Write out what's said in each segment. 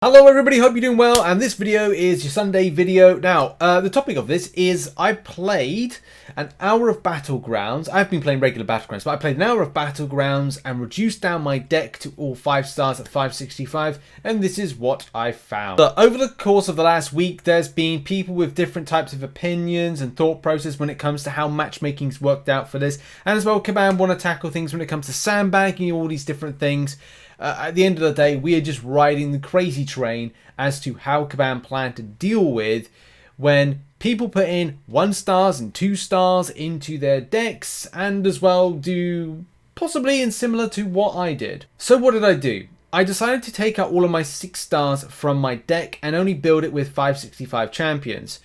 Hello everybody, hope you're doing well, and this video is your Sunday video. Now, the topic of this is I played an hour of Battlegrounds. I've been playing regular Battlegrounds, but I played an hour of Battlegrounds and reduced down my deck to all 5 stars at 565, and this is what I found. But over the course of the last week, there's been people with different types of opinions and thought process when it comes to how matchmaking's worked out for this, and as well, Kabam want to tackle things when it comes to sandbagging, all these different things. At the end of the day, we are just riding the crazy train as to how Kabam plan to deal with when people put in 1 stars and 2 stars into their decks, and as well do possibly and similar to what I did. So what did I do? I decided to take out all of my 6 stars from my deck and only build it with 565 champions.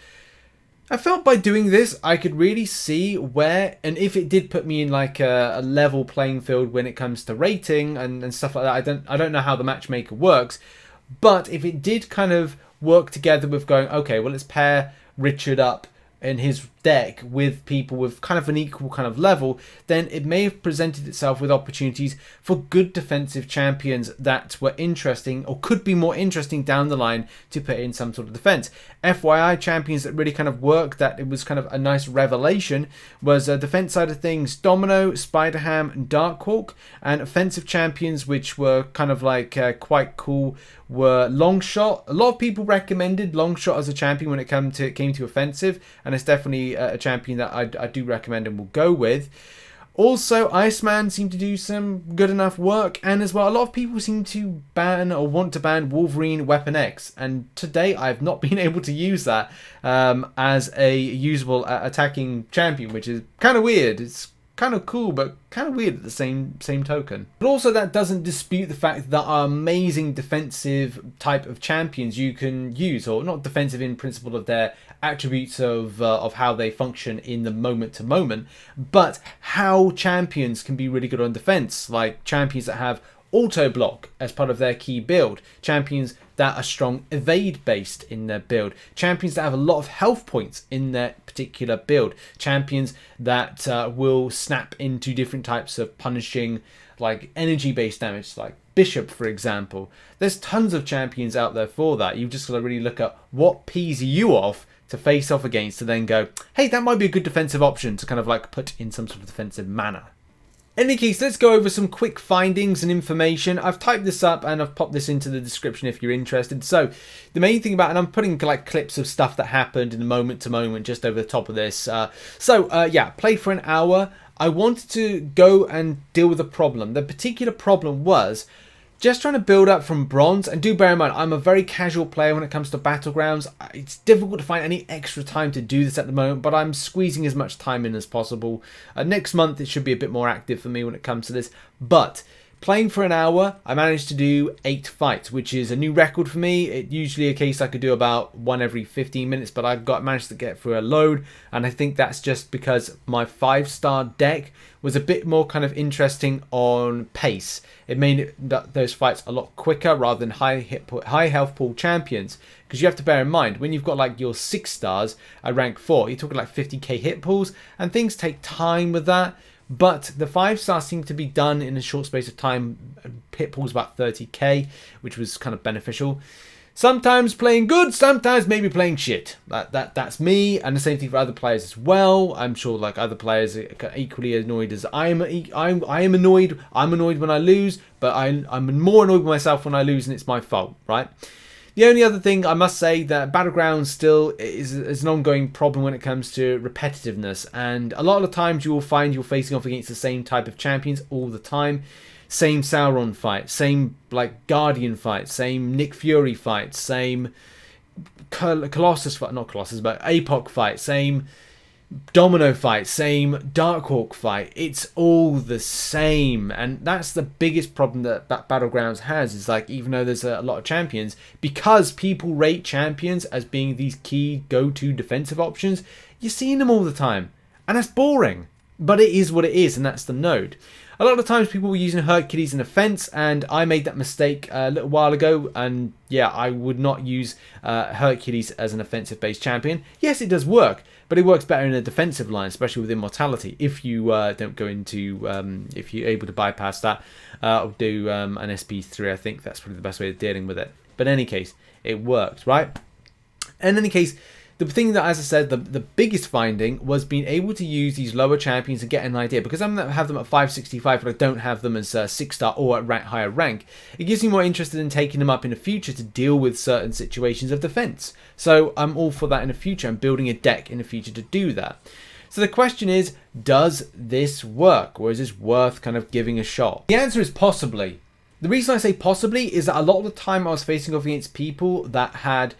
I felt by doing this, I could really see where, and if it did put me in like a level playing field when it comes to rating and stuff like that. I don't know how the matchmaker works, but if it did kind of work together with going, okay, well, let's pair Richard up in his deck with people with kind of an equal kind of level, then it may have presented itself with opportunities for good defensive champions that were interesting or could be more interesting down the line to put in some sort of defense. FYI, champions that really kind of worked, that it was kind of a nice revelation, was defense side of things, Domino, Spider-Ham, and Darkhawk, and offensive champions which were kind of like quite cool were Longshot. A lot of people recommended Longshot as a champion when it came to offensive, and it's definitely a champion that I do recommend and will go with. Also, Iceman seemed to do some good enough work, and as well, a lot of people seem to ban or want to ban Wolverine Weapon X, and today I've not been able to use that as a usable attacking champion, which is kind of weird. It's kind of cool, but kind of weird at the same token. But also, that doesn't dispute the fact that there are amazing defensive type of champions you can use, or not defensive in principle of their attributes of how they function in the moment to moment, but how champions can be really good on defense, like champions that have auto block as part of their key build, champions that are strong evade based in their build, champions that have a lot of health points in their particular build, champions that will snap into different types of punishing like energy based damage, like Bishop for example. There's tons of champions out there for that. You've just got to really look at what peas you off to face off against to then go, hey, that might be a good defensive option to kind of like put in some sort of defensive manner. In any case, let's go over some quick findings and information. I've typed this up and I've popped this into the description if you're interested. So the main thing about, and I'm putting like clips of stuff that happened in the moment to moment just over the top of this. Yeah, played for an hour. I wanted to go and deal with a problem. The particular problem was just trying to build up from bronze, and do bear in mind, I'm a very casual player when it comes to Battlegrounds. It's difficult to find any extra time to do this at the moment, but I'm squeezing as much time in as possible. Next month, it should be a bit more active for me when it comes to this, but playing for an hour, I managed to do 8 fights, which is a new record for me. It's usually a case I could do about 1 every 15 minutes, but I've managed to get through a load, and I think that's just because my 5-star deck was a bit more kind of interesting on pace. It made those fights a lot quicker rather than high health pool champions, because you have to bear in mind, when you've got like your 6 stars at rank 4, you're talking like 50k hit pools, and things take time with that. But the 5 stars seem to be done in a short space of time. Hit pools about 30k, which was kind of beneficial. Sometimes playing good, sometimes maybe playing shit. That's me, and the same thing for other players as well. I'm sure like other players are equally annoyed as I am annoyed. I'm annoyed when I lose, but I'm more annoyed with myself when I lose, and it's my fault, right? The only other thing I must say that Battlegrounds still is an ongoing problem when it comes to repetitiveness, and a lot of the times you will find you're facing off against the same type of champions all the time. Same Sauron fight, same like Guardian fight, same Nick Fury fight, same Colossus fight, not Colossus, but APOC fight, same Domino fight, same Darkhawk fight. It's all the same, and that's the biggest problem that Battlegrounds has, is like, even though there's a lot of champions, because people rate champions as being these key go-to defensive options, you're seeing them all the time, and that's boring, but it is what it is, and that's the node. A lot of times people were using Hercules in offense, and I made that mistake a little while ago, and yeah, I would not use Hercules as an offensive based champion. Yes, it does work, but it works better in a defensive line, especially with Immortality, if you don't go into, if you're able to bypass that, or do an SP3. I think that's probably the best way of dealing with it. But in any case, it worked, right? And in any case, the thing that, as I said, the biggest finding was being able to use these lower champions and get an idea. Because I have them at 565, but I don't have them as 6-star or at higher rank. It gives me more interested in taking them up in the future to deal with certain situations of defense. So I'm all for that in the future. I'm building a deck in the future to do that. So the question is, does this work? Or is this worth kind of giving a shot? The answer is possibly. The reason I say possibly is that a lot of the time I was facing off against people that had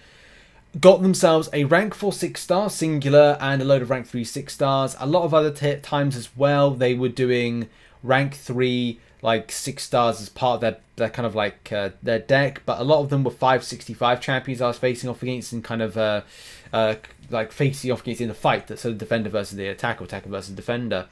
got themselves a rank 4 6-star singular and a load of rank 3 6-stars. A lot of other times as well, they were doing rank 3 like 6-stars as part of their kind of like their deck, but a lot of them were 565 champions I was facing off against and kind of like facing off against in the fight. That's so the defender versus the attacker, attacker versus defender.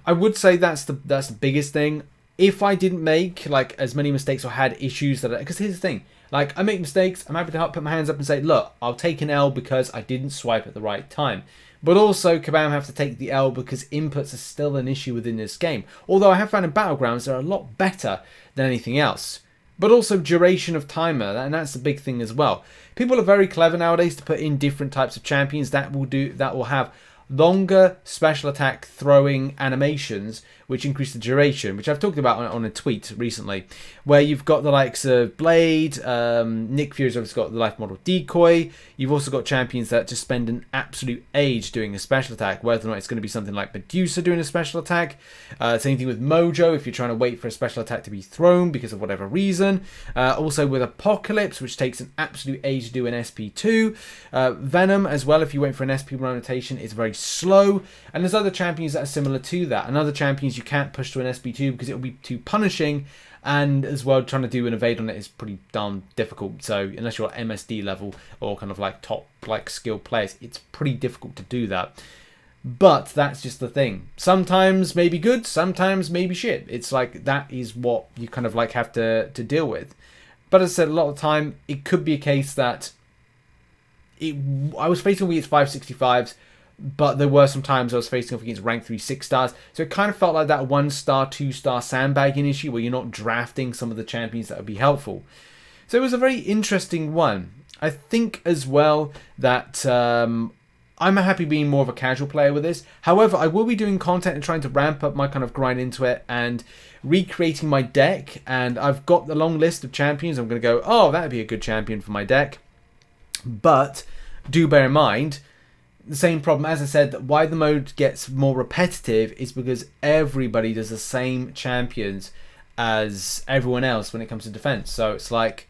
I would say that's the biggest thing. If I didn't make like as many mistakes or had issues that, because here's the thing, like I make mistakes, I'm happy to put my hands up and say, look, I'll take an L because I didn't swipe at the right time. But also, Kabam have to take the L because inputs are still an issue within this game. Although I have found in Battlegrounds they're a lot better than anything else. But also duration of timer, and that's the big thing as well. People are very clever nowadays to put in different types of champions that will have longer special attack throwing animations which increase the duration, which I've talked about on a tweet recently, where you've got the likes of Blade, Nick Fury's obviously got the life model Decoy. You've also got champions that just spend an absolute age doing a special attack, whether or not it's going to be something like Medusa doing a special attack. Same thing with Mojo if you're trying to wait for a special attack to be thrown because of whatever reason. Also with Apocalypse, which takes an absolute age to do an SP2. Venom as well, if you wait for an SP1 rotation, it's very slow. And there's other champions that are similar to that, and other champions you can't push to an SP2 because it will be too punishing, and as well trying to do an evade on it is pretty darn difficult. So unless you're at MSD level or kind of like top like skilled players, it's pretty difficult to do that. But that's just the thing. Sometimes maybe good, sometimes maybe shit. It's like that is what you kind of like have to deal with. But as I said, a lot of the time it could be a case that I was facing with 565s, but there were some times I was facing off against rank 3 6-stars. So it kind of felt like that 1-star, 2-star sandbagging issue where you're not drafting some of the champions that would be helpful. So it was a very interesting one. I think as well that I'm happy being more of a casual player with this. However, I will be doing content and trying to ramp up my kind of grind into it and recreating my deck. And I've got the long list of champions. I'm going to go, oh, that'd be a good champion for my deck. But do bear in mind, the same problem, as I said, that why the mode gets more repetitive is because everybody does the same champions as everyone else when it comes to defense. So it's like,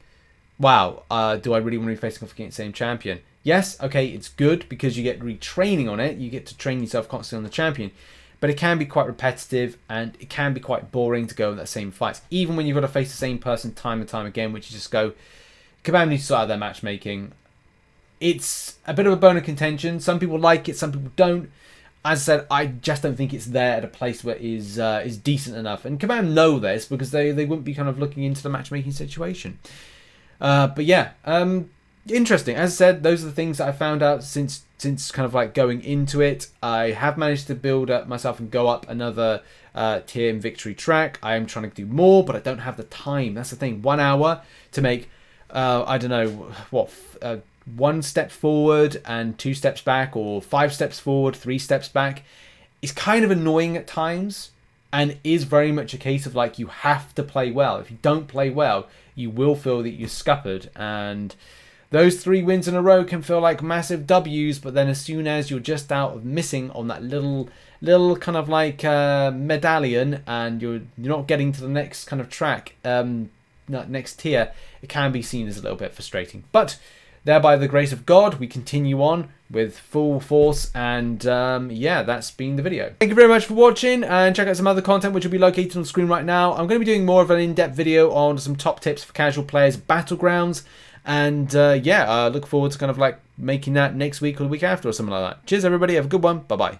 wow, do I really want to be facing off against the same champion? Yes, okay, it's good because you get retraining on it. You get to train yourself constantly on the champion. But it can be quite repetitive and it can be quite boring to go in that same fights. Even when you've got to face the same person time and time again, which you just go, Kabam needs to sort out their matchmaking. It's a bit of a bone of contention. Some people like it, some people don't. As I said, I just don't think it's there at a place where it is decent enough. And Kabam know this because they wouldn't be kind of looking into the matchmaking situation. But yeah, interesting. As I said, those are the things that I found out since kind of like going into it. I have managed to build up myself and go up another tier in victory track. I am trying to do more, but I don't have the time. That's the thing. 1 hour to make, I don't know, what... 1 step forward and 2 steps back, or 5 steps forward, 3 steps back, is kind of annoying at times, and is very much a case of like you have to play well. If you don't play well, you will feel that you're scuppered, and those 3 wins in a row can feel like massive W's, but then as soon as you're just out of missing on that little kind of like medallion, and you're not getting to the next kind of track, next tier, it can be seen as a little bit frustrating. But there, by the grace of God, we continue on with full force, and yeah, that's been the video. Thank you very much for watching, and check out some other content which will be located on the screen right now. I'm going to be doing more of an in-depth video on some top tips for casual players, Battlegrounds, and yeah, I look forward to kind of like making that next week or the week after or something like that. Cheers everybody, have a good one, bye-bye.